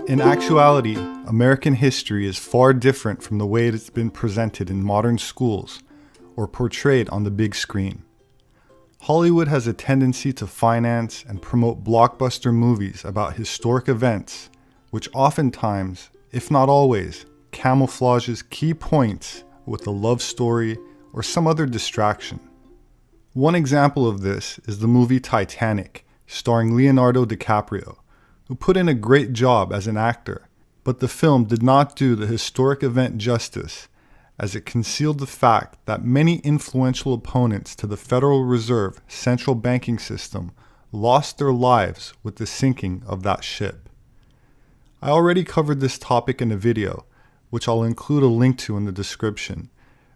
In actuality, American history is far different from the way it has been presented in modern schools or portrayed on the big screen. Hollywood has a tendency to finance and promote blockbuster movies about historic events, which oftentimes, if not always, camouflages key points with a love story or some other distraction. One example of this is the movie Titanic, starring Leonardo DiCaprio, who put in a great job as an actor, but the film did not do the historic event justice, as it concealed the fact that many influential opponents to the Federal Reserve central banking system lost their lives with the sinking of that ship. I already covered this topic in a video, which I'll include a link to in the description,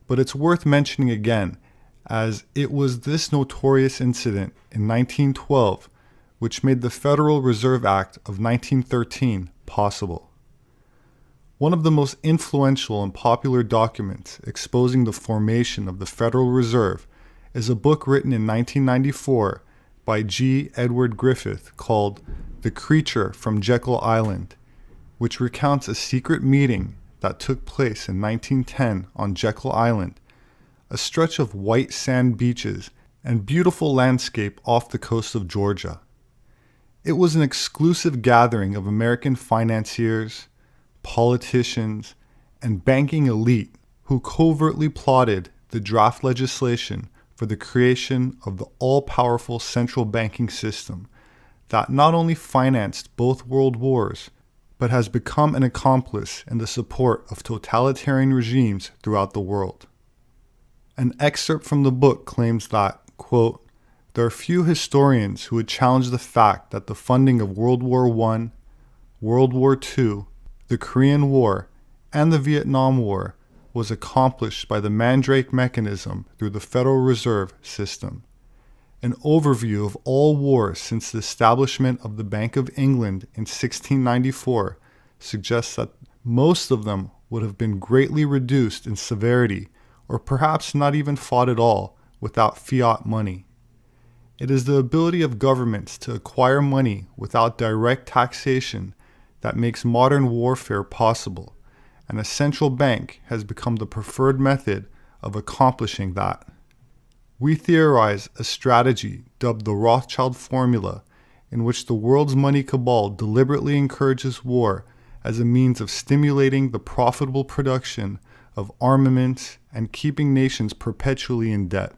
but it's worth mentioning again, as it was this notorious incident in 1912 which made the Federal Reserve Act of 1913 possible. One of the most influential and popular documents exposing the formation of the Federal Reserve is a book written in 1994 by G. Edward Griffith called The Creature from Jekyll Island, which recounts a secret meeting that took place in 1910 on Jekyll Island, a stretch of white sand beaches and beautiful landscape off the coast of Georgia. It was an exclusive gathering of American financiers, politicians, and banking elite who covertly plotted the draft legislation for the creation of the all-powerful central banking system that not only financed both world wars, but has become an accomplice in the support of totalitarian regimes throughout the world. An excerpt from the book claims that, quote, "There are few historians who would challenge the fact that the funding of World War I, World War II, the Korean War, and the Vietnam War was accomplished by the Mandrake mechanism through the Federal Reserve System. An overview of all wars since the establishment of the Bank of England in 1694 suggests that most of them would have been greatly reduced in severity or perhaps not even fought at all without fiat money. It is the ability of governments to acquire money without direct taxation that makes modern warfare possible, and a central bank has become the preferred method of accomplishing that. We theorize a strategy dubbed the Rothschild formula, in which the world's money cabal deliberately encourages war as a means of stimulating the profitable production of armaments and keeping nations perpetually in debt.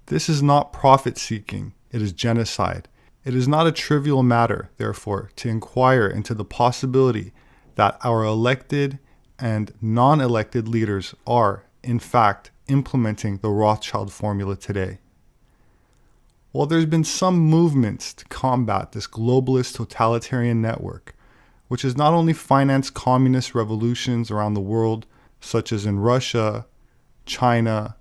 This is not profit-seeking, it is genocide. It is not a trivial matter, therefore, to inquire into the possibility that our elected and non-elected leaders are, in fact, implementing the Rothschild formula today. While there's been some movements to combat this globalist totalitarian network, which has not only financed communist revolutions around the world, such as in Russia, China,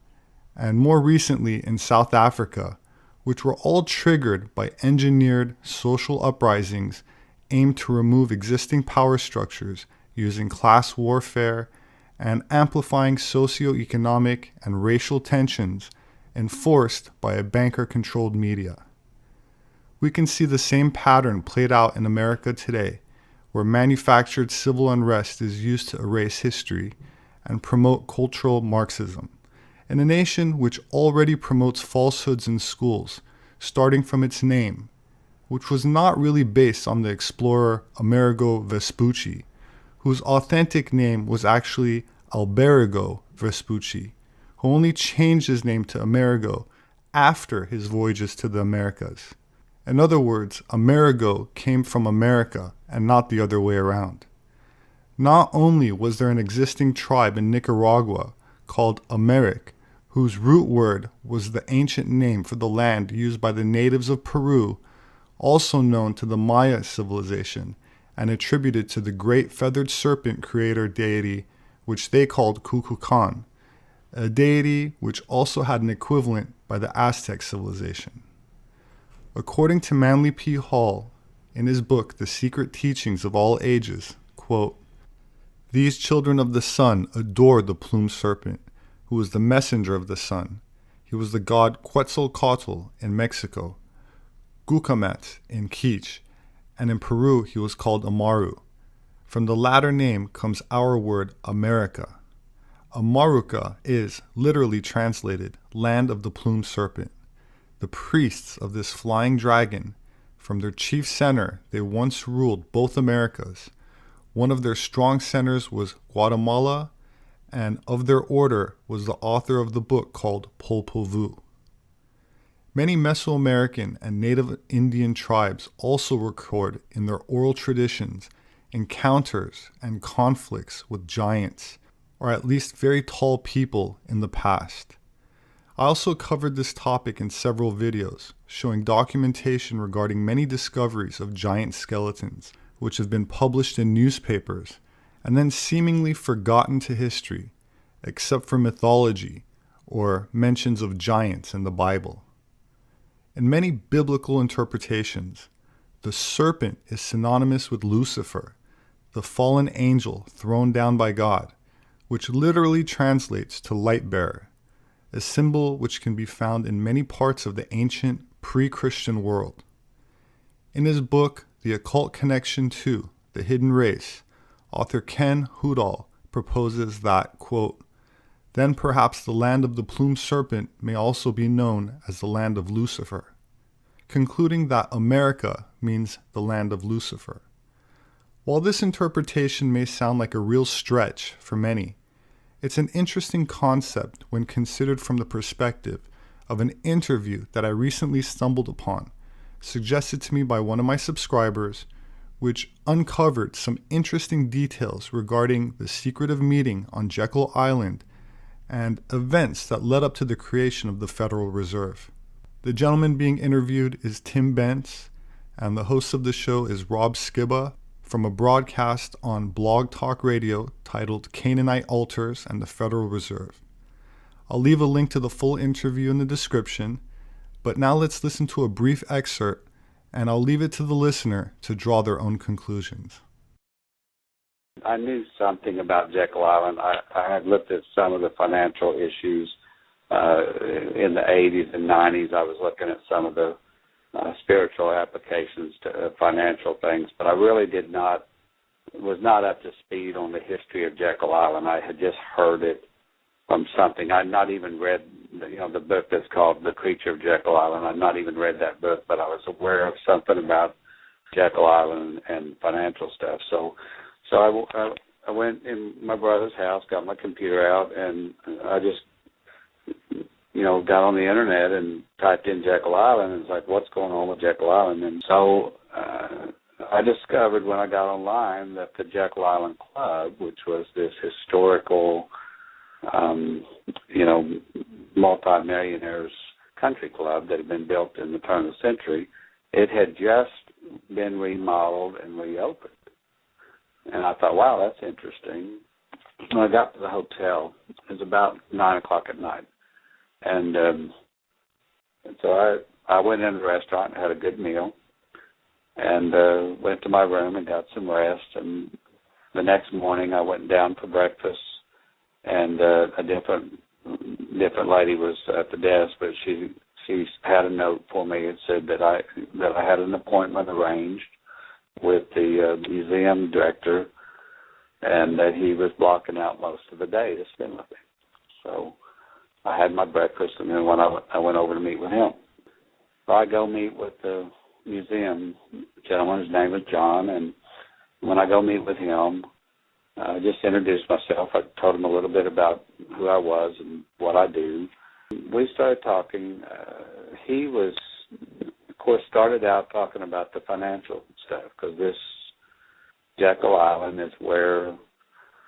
and more recently in South Africa, which were all triggered by engineered social uprisings aimed to remove existing power structures using class warfare and amplifying socioeconomic and racial tensions enforced by a banker-controlled media. We can see the same pattern played out in America today, where manufactured civil unrest is used to erase history and promote cultural Marxism. In a nation which already promotes falsehoods in schools, starting from its name, which was not really based on the explorer Amerigo Vespucci, whose authentic name was actually Alberigo Vespucci, who only changed his name to Amerigo after his voyages to the Americas. In other words, Amerigo came from America and not the other way around. Not only was there an existing tribe in Nicaragua called Americ, whose root word was the ancient name for the land used by the natives of Peru, also known to the Maya civilization and attributed to the great feathered serpent creator deity, which they called Kukulkan, a deity which also had an equivalent by the Aztec civilization. According to Manly P. Hall, in his book The Secret Teachings of All Ages, quote, "These children of the sun adored the plumed serpent, who was the messenger of the sun. He was the god Quetzalcoatl in Mexico, Gucamet in Quiche, and in Peru he was called Amaru. From the latter name comes our word America. Amaruka is, literally translated, land of the plumed serpent. The priests of this flying dragon, from their chief center, they once ruled both Americas. One of their strong centers was Guatemala, and of their order was the author of the book called Popol Vuh. Many Mesoamerican and Native Indian tribes also record in their oral traditions encounters and conflicts with giants, or at least very tall people in the past. I also covered this topic in several videos, showing documentation regarding many discoveries of giant skeletons, which have been published in newspapers, and then seemingly forgotten to history, except for mythology or mentions of giants in the Bible. In many biblical interpretations, the serpent is synonymous with Lucifer, the fallen angel thrown down by God, which literally translates to light bearer, a symbol which can be found in many parts of the ancient pre-Christian world. In his book, The Occult Connection to the Hidden Race, author Ken Hoodall proposes that, quote, then perhaps the land of the plumed serpent may also be known as the land of Lucifer, concluding that America means the land of Lucifer. While this interpretation may sound like a real stretch for many, it's an interesting concept when considered from the perspective of an interview that I recently stumbled upon, suggested to me by one of my subscribers, which uncovered some interesting details regarding the secretive meeting on Jekyll Island and events that led up to the creation of the Federal Reserve. The gentleman being interviewed is Tim Bentz, and the host of the show is Rob Skiba, from a broadcast on Blog Talk Radio titled Canaanite Altars and the Federal Reserve. I'll leave a link to the full interview in the description, but now let's listen to a brief excerpt, and I'll leave it to the listener to draw their own conclusions. I knew something about Jekyll Island. I had looked at some of the financial issues in the 80s and 90s. I was looking at some of the spiritual applications to financial things, but I really was not up to speed on the history of Jekyll Island. I had just heard it from something. I'd not even read, the book that's called The Creature of Jekyll Island. I'd not even read that book, but I was aware of something about Jekyll Island and financial stuff. So I went in my brother's house, got my computer out, and I just got on the internet and typed in Jekyll Island, and it's like, what's going on with Jekyll Island? And so I discovered when I got online that the Jekyll Island Club, which was this historical, multi-millionaires country club that had been built in the turn of the century, it had just been remodeled and reopened. And I thought, wow, that's interesting. When I got to the hotel, it was about 9 o'clock at night. And so I went into the restaurant and had a good meal and went to my room and got some rest. And the next morning I went down for breakfast, and a different lady was at the desk, but she had a note for me and said that I had an appointment arranged with the museum director and that he was blocking out most of the day to spend with me. So I had my breakfast, and then when I went over to meet with him. So I go meet with the museum gentleman. His name is John, and when I go meet with him, I just introduced myself. I told him a little bit about who I was and what I do. We started talking. He was, of course, started out talking about the financial stuff, because this Jekyll Island is where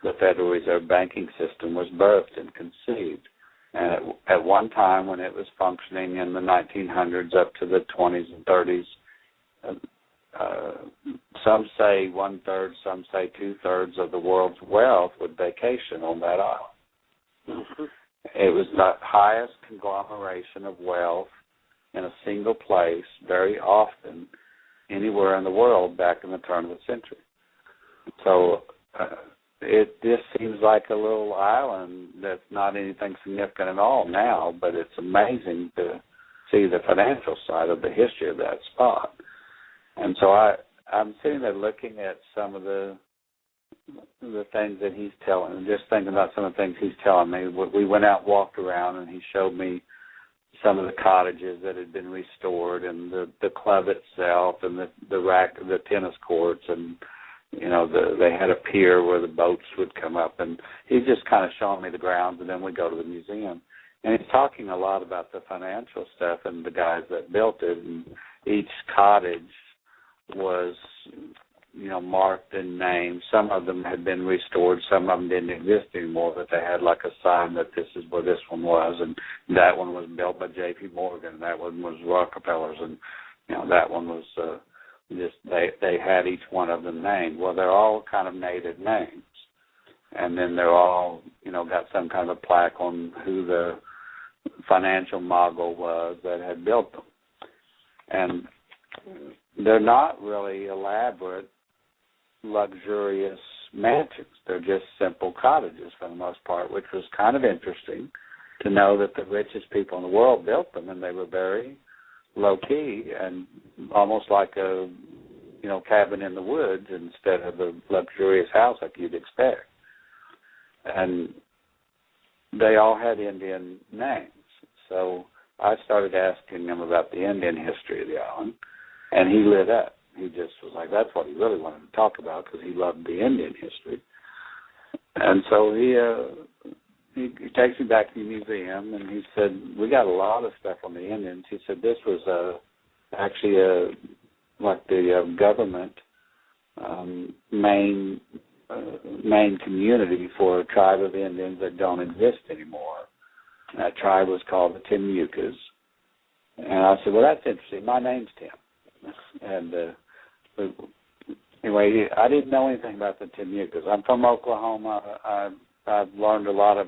the Federal Reserve banking system was birthed and conceived. And at one time, when it was functioning in the 1900s up to the 20s and 30s, some say 1/3, some say 2/3 of the world's wealth would vacation on that island. Mm-hmm. It was the highest conglomeration of wealth in a single place very often anywhere in the world back in the turn of the century. So it just seems like a little island that's not anything significant at all now, but it's amazing to see the financial side of the history of that spot. And so I'm sitting there looking at some of the the things that he's telling, just thinking about some of the things he's telling me. We went out and walked around, and he showed me some of the cottages that had been restored, and the club itself, and the tennis courts, and they had a pier where the boats would come up, and he's just kind of showing me the grounds, and then we go to the museum. And he's talking a lot about the financial stuff and the guys that built it, and each cottage was, marked and named. Some of them had been restored, some of them didn't exist anymore, but they had like a sign that this is where this one was, and that one was built by J.P. Morgan, that one was Rockefeller's, and that one was they had each one of them named. Well, they're all kind of native names, and then they're all got some kind of a plaque on who the financial mogul was that had built them. And they're not really elaborate, luxurious mansions. They're just simple cottages for the most part, which was kind of interesting to know that the richest people in the world built them, and they were very low-key and almost like a cabin in the woods instead of a luxurious house like you'd expect. And they all had Indian names. So I started asking him about the Indian history of the island, and he lit up. He just was like, that's what he really wanted to talk about, because he loved the Indian history. And so he takes me back to the museum, and he said, we got a lot of stuff on the Indians. He said this was actually like the government main community for a tribe of Indians that don't exist anymore. That tribe was called the Timucas. And I said, well, that's interesting. My name's Tim. And anyway, I didn't know anything about the Timucas. I'm from Oklahoma. I've learned a lot of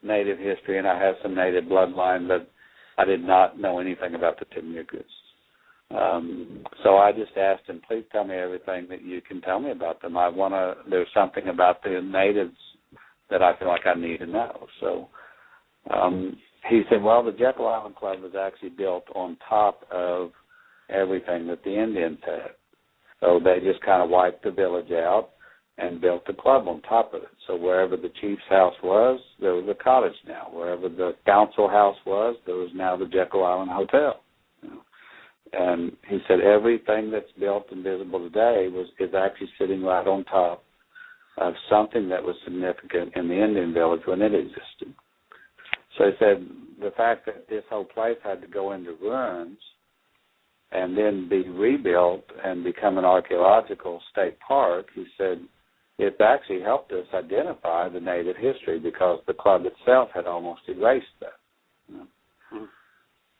Native history, and I have some Native bloodline, but I did not know anything about the Timucas. So I just asked him, please tell me everything that you can tell me about them. There's something about the natives that I feel like I need to know. So he said, well, the Jekyll Island Club was actually built on top of everything that the Indians had. So they just kind of wiped the village out and built the club on top of it. So wherever the chief's house was, there was a cottage now. Wherever the council house was, there was now the Jekyll Island Hotel. And he said everything that's built and visible today is actually sitting right on top of something that was significant in the Indian village when it existed. So he said the fact that this whole place had to go into ruins and then be rebuilt and become an archaeological state park, he said it actually helped us identify the native history, because the club itself had almost erased that.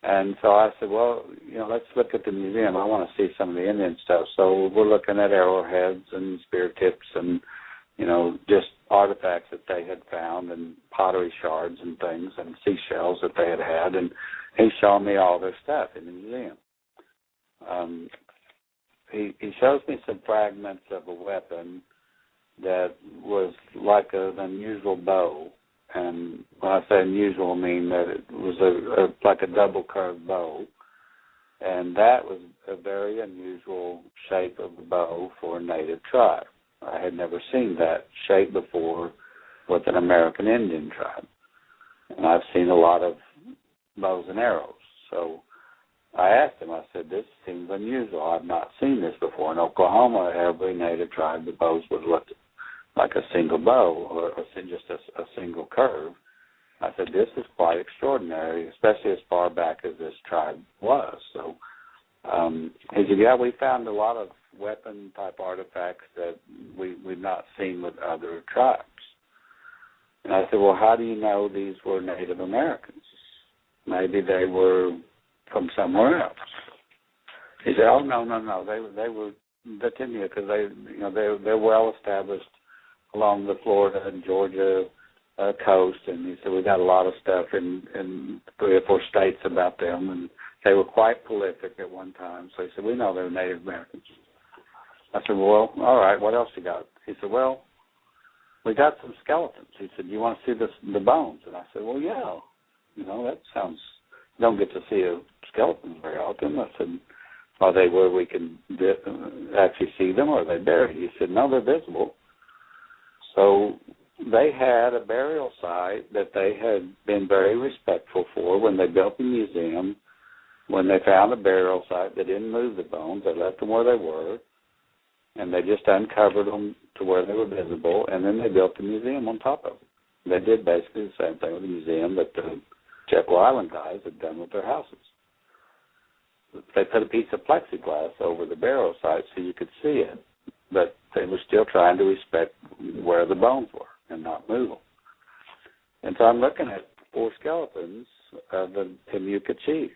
And so I said, well, let's look at the museum. I want to see some of the Indian stuff. So we're looking at arrowheads and spear tips and, just artifacts that they had found, and pottery shards and things, and seashells that they had. And he showed me all their stuff in the museum. He shows me some fragments of a weapon that was like an unusual bow. And when I say unusual, I mean that it was like a double curved bow. And that was a very unusual shape of a bow for a native tribe. I had never seen that shape before with an American Indian tribe. And I've seen a lot of bows and arrows. So I asked him, I said, this seems unusual. I've not seen this before. In Oklahoma, every native tribe, the bows would look like a single bow or just a single curve. I said, this is quite extraordinary, especially as far back as this tribe was. So he said, yeah, we found a lot of weapon-type artifacts that we've not seen with other tribes. And I said, well, how do you know these were Native Americans? Maybe they were from somewhere else. He said, oh, no. They were the Timucas, because they're well established along the Florida and Georgia coast, and he said we got a lot of stuff in 3 or 4 states about them, and they were quite prolific at one time. So he said, we know they're Native Americans. I said, well, all right, what else you got? He said, well, we got some skeletons. He said, you want to see the bones? And I said, well, yeah. That sounds, you don't get to see a skeleton very often. I said, are they where we can actually see them, or are they buried? He said, no, they're visible. So they had a burial site that they had been very respectful for when they built the museum. When they found a burial site, they didn't move the bones. They left them where they were, and they just uncovered them to where they were visible, and then they built the museum on top of it. They did basically the same thing with the museum that the Jekyll Island guys had done with their houses. They put a piece of plexiglass over the burial site so you could see it, but they were still trying to respect where the bones were and not move them. And so I'm looking at 4 skeletons of the Timucua chiefs.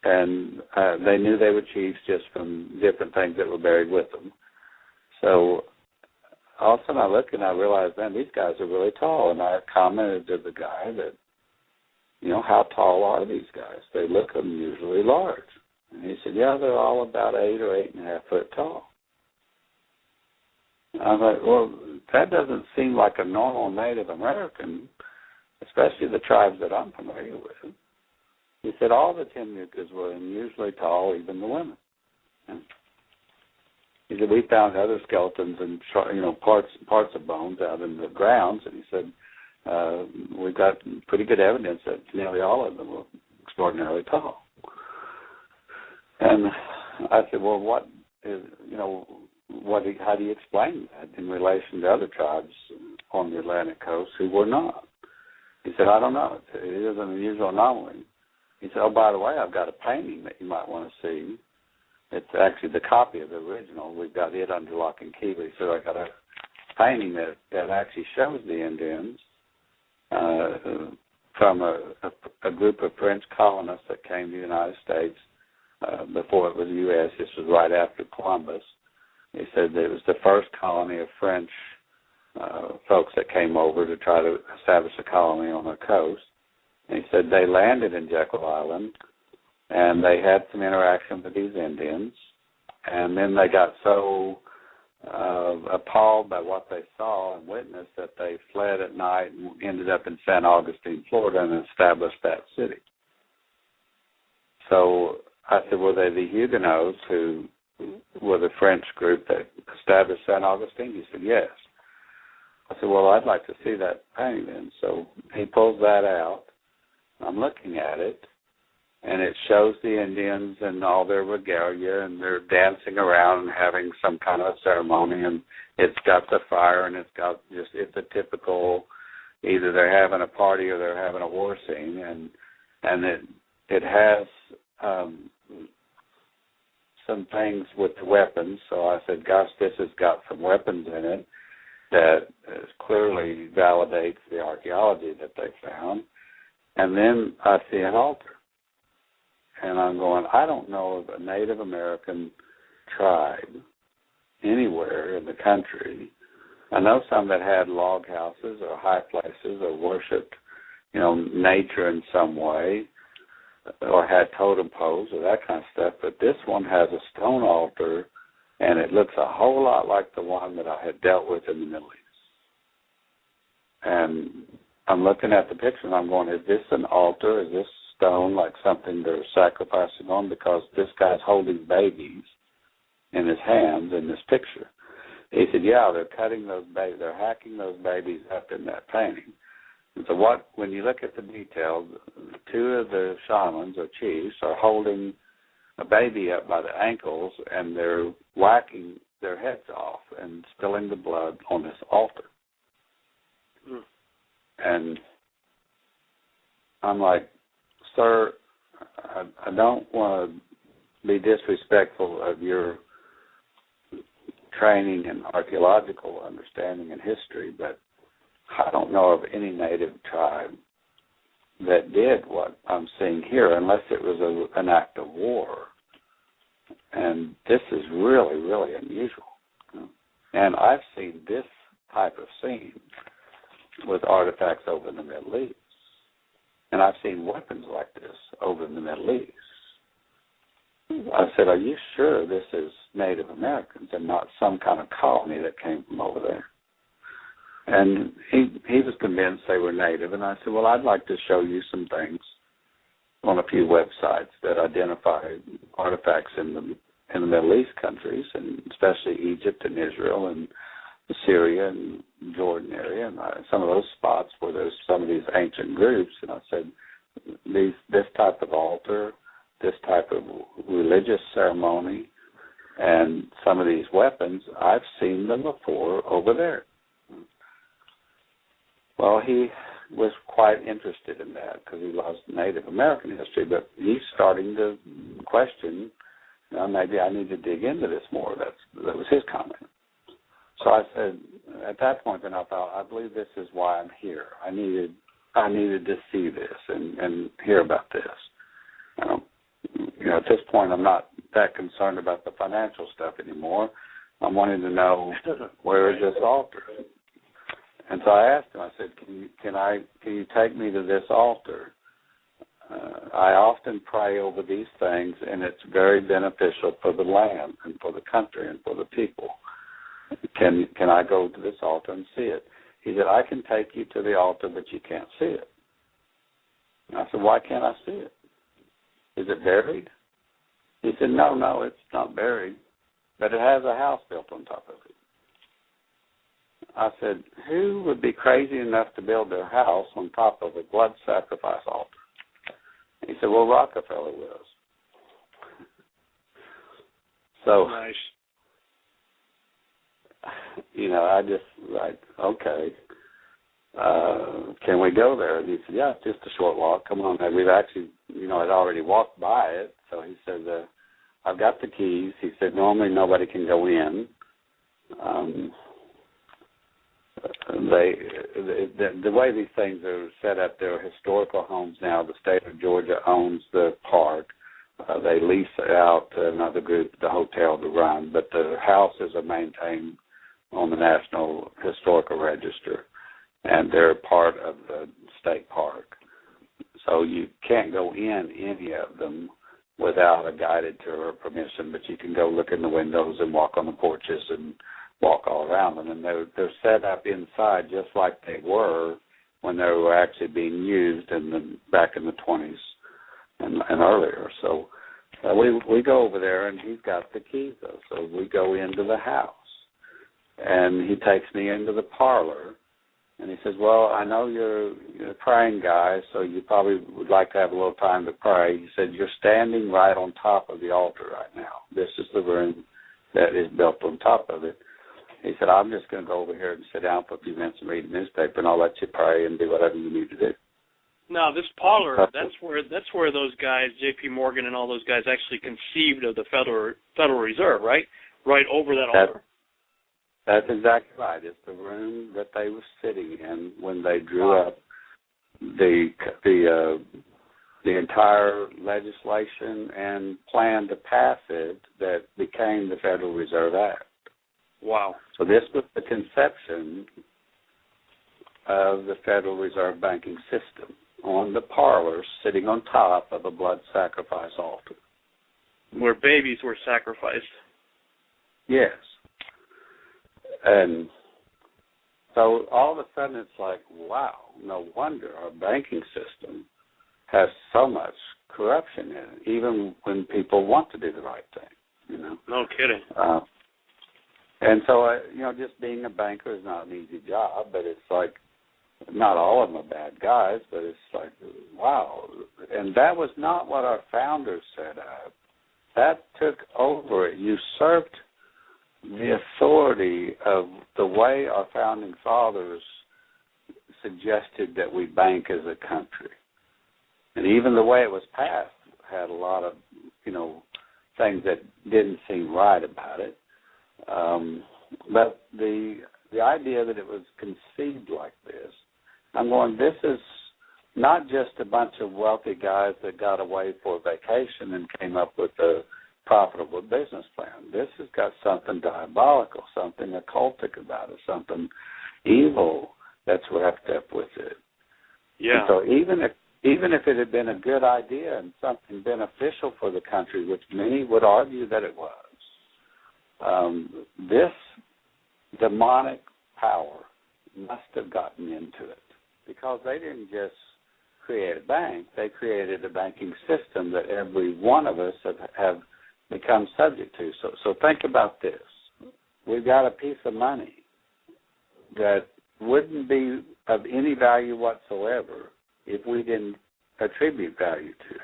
And they knew they were chiefs just from different things that were buried with them. So all of a sudden I look and I realize, man, these guys are really tall. And I commented to the guy that, you know, how tall are these guys? They look unusually large. And he said, yeah, they're all about 8 or 8.5 foot tall. I was like, well, that doesn't seem like a normal Native American, especially the tribes that I'm familiar with. He said all the Timucuas were unusually tall, even the women. And he said we found other skeletons and parts of bones out in the grounds, and he said we've got pretty good evidence that nearly all of them were extraordinarily tall. And I said, well, what is how do you explain that in relation to other tribes on the Atlantic coast who were not? He said, I don't know. It is an unusual anomaly. He said, oh, by the way, I've got a painting that you might want to see. It's actually the copy of the original. We've got it under lock and key. But he said, I got a painting that actually shows the Indians from a group of French colonists that came to the United States before it was the U.S. This was right after Columbus. He said that it was the first colony of French folks that came over to try to establish a colony on the coast. And he said they landed in Jekyll Island, and they had some interaction with these Indians, and then they got so appalled by what they saw and witnessed that they fled at night and ended up in San Augustine, Florida, and established that city. So I said, were they the Huguenots who were the French group that established San Augustine? He said, yes. I said, well, I'd like to see that painting then. So he pulls that out. I'm looking at it, and it shows the Indians and all their regalia, and they're dancing around and having some kind of a ceremony, and it's got the fire, and it's a typical, either they're having a party or they're having a war scene, and it has some things with the weapons. So I said, gosh, this has got some weapons in it that clearly validates the archaeology that they found. And then I see an altar. And I'm going, I don't know of a Native American tribe anywhere in the country. I know some that had log houses or high places or worshipped, nature in some way or had totem poles or that kind of stuff. But this one has a stone altar, and it looks a whole lot like the one that I had dealt with in the Middle East. And I'm looking at the picture, and I'm going, is this an altar? Is this stone like something they're sacrificing on? Because this guy's holding babies in his hands in this picture. He said, yeah, they're cutting those babies, they're hacking those babies up in that painting. And so when you look at the details, 2 of the shamans or chiefs are holding a baby up by the ankles, and they're whacking their heads off and spilling the blood on this altar. Mm. And I'm like, sir, I don't want to be disrespectful of your training and archaeological understanding and history, but I don't know of any native tribe that did what I'm seeing here unless it was an act of war. And this is really, really unusual. And I've seen this type of scene with artifacts over in the Middle East. And I've seen weapons like this over in the Middle East. I said, are you sure this is Native Americans and not some kind of colony that came from over there? And he was convinced they were Native. And I said, well, I'd like to show you some things on a few websites that identify artifacts in the Middle East countries, and especially Egypt and Israel and Syria and Jordan area, and some of those spots where there's some of these ancient groups. And I said, this type of altar, this type of religious ceremony, and some of these weapons, I've seen them before over there. Well, he was quite interested in that because he loves Native American history, but he's starting to question, maybe I need to dig into this more. That was his comment. So I said, at that point, then I thought, I believe this is why I'm here. I needed to see this and hear about this. At this point, I'm not that concerned about the financial stuff anymore. I'm wanting to know, where is this altar? And so I asked him, I said, can you take me to this altar? I often pray over these things, and it's very beneficial for the land and for the country and for the people. Can I go to this altar and see it? He said, I can take you to the altar, but you can't see it. And I said, why can't I see it? Is it buried? He said, no, it's not buried, but it has a house built on top of it. I said, who would be crazy enough to build their house on top of a blood sacrifice altar? He said, well, Rockefeller was. So, nice. I just okay, can we go there? And he said, yeah, it's just a short walk. Come on. And we've actually, I'd already walked by it. So he said, I've got the keys. He said, normally nobody can go in. The way these things are set up, they're historical homes now. The state of Georgia owns the park. They lease out to another group, the hotel, to run, but the houses are maintained on the National Historical Register, and they're part of the state park. So you can't go in any of them without a guided tour or permission, but you can go look in the windows and walk on the porches and walk all around them. And they're set up inside just like they were when they were actually being used back in the 20s and earlier. So we go over there, and he's got the keys, though. So we go into the house. And he takes me into the parlor, and he says, well, I know you're a praying guy, so you probably would like to have a little time to pray. He said, you're standing right on top of the altar right now. This is the room that is built on top of it. He said, I'm just going to go over here and sit down for a few minutes and read the newspaper, and I'll let you pray and do whatever you need to do. Now, this parlor, that's where those guys, J.P. Morgan and all those guys, actually conceived of the Federal Reserve, right? Right over that altar. That's exactly right. It's the room that they were sitting in when they drew up the entire legislation and plan to pass it that became the Federal Reserve Act. Wow. So this was the conception of the Federal Reserve banking system on the parlor sitting on top of a blood sacrifice altar. Where babies were sacrificed. Yes. And so all of a sudden it's like, wow, no wonder our banking system has so much corruption in it, even when people want to do the right thing, No kidding. And so, just being a banker is not an easy job, but it's like, not all of them are bad guys, but it's like, wow. And that was not what our founders set up. That took over. It usurped the authority of the way our founding fathers suggested that we bank as a country. And even the way it was passed had a lot of, things that didn't seem right about it. But the idea that it was conceived like this, I'm going, this is not just a bunch of wealthy guys that got away for vacation and came up with a profitable business plan. This has got something diabolical, something occultic about it, something evil that's wrapped up with it. Yeah. And so even if it had been a good idea and something beneficial for the country, which many would argue that it was, this demonic power must have gotten into it, because they didn't just create a bank, they created a banking system that every one of us have become subject to. So think about this. We've got a piece of money, that wouldn't be of any value whatsoever if we didn't attribute value to it.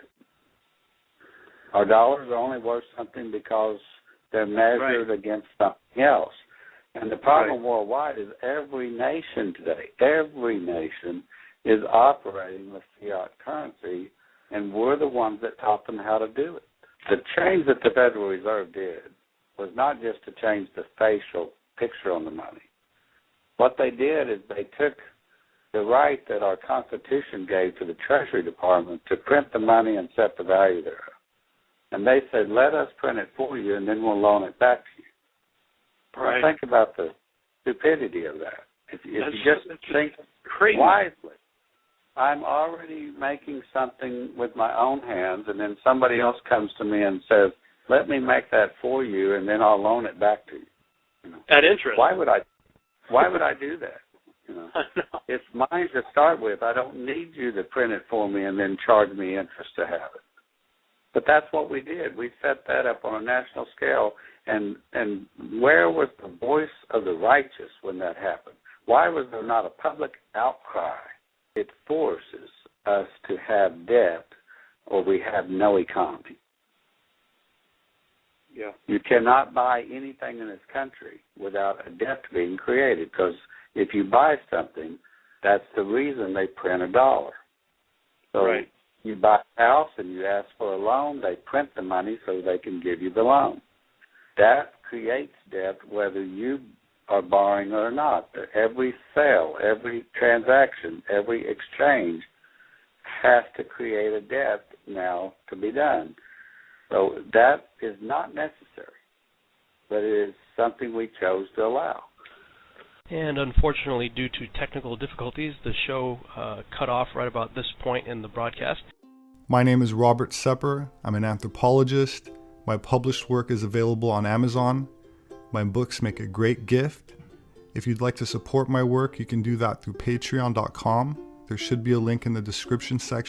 Our dollars are only worth something because they're measured against something else. And the problem worldwide is every nation today, every nation is operating with fiat currency, and we're the ones that taught them how to do it. The change that the Federal Reserve did was not just to change the facial picture on the money. What they did is they took the right that our Constitution gave to the Treasury Department to print the money and set the value thereof. And they said, let us print it for you, and then we'll loan it back to you. Right. Now think about the stupidity of that. If you just think crazy. wisely, I'm already making something with my own hands, and then somebody else comes to me and says, let me make that for you, and then I'll loan it back to you. You know? At interest. Why would I do that? You know? It's mine to start with. I don't need you to print it for me and then charge me interest to have it. But that's what we did. We set that up on a national scale, and where was the voice of the righteous when that happened? Why was there not a public outcry? It forces us to have debt, or we have no economy. Yeah. You cannot buy anything in this country without a debt being created, because if you buy something, that's the reason they print a dollar. So you buy a house and you ask for a loan, they print the money so they can give you the loan. That creates debt whether you are borrowing or not. Every sale, every transaction, every exchange has to create a debt now to be done. So that is not necessary, but it is something we chose to allow. And unfortunately, due to technical difficulties, the show cut off right about this point in the broadcast. My name is Robert Sepehr. I'm an anthropologist. My published work is available on Amazon. My books make a great gift. If you'd like to support my work, you can do that through patreon.com. There should be a link in the description section.